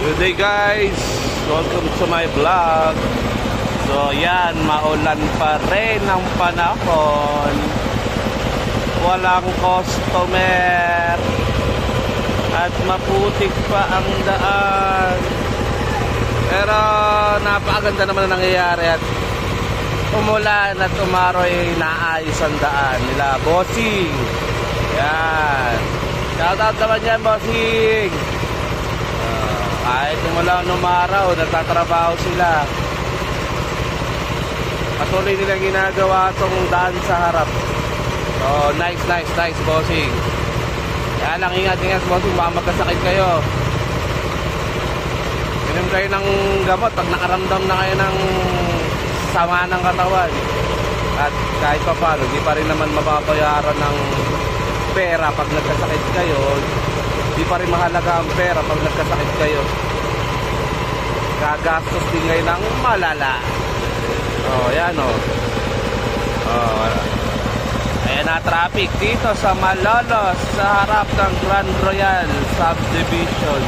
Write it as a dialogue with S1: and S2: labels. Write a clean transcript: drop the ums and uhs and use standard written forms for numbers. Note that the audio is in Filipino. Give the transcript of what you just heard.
S1: Good day guys, welcome to my vlog. So yan, maulan pa rin ang panahon, walang customer at maputik pa ang daan. Pero napakaganda naman ang nangyayari at umulan at umaroy, naayos ang daan nila bossing. Yan, shoutout naman yan bossing. Kahit umulan umaraw, nagtatrabaho sila. Patuloy nilang ginagawa itong daan sa harap. So, nice bossing. Kaya lang, ingat bossing, baka magkasakit kayo. Inom kayo ng gamot pag nakaramdam na kayo ng sama ng katawan. At kahit pa paano, di pa rin naman mababayaran ng pera pag nagkasakit kayo. Di pa rin mahalaga ang pera pag nagkasakit kayo. Gagastos din ngayon ng malala. Oh, yan oh. Ayan na traffic dito sa Malolos, sa harap ng Grand Royal Subdivision.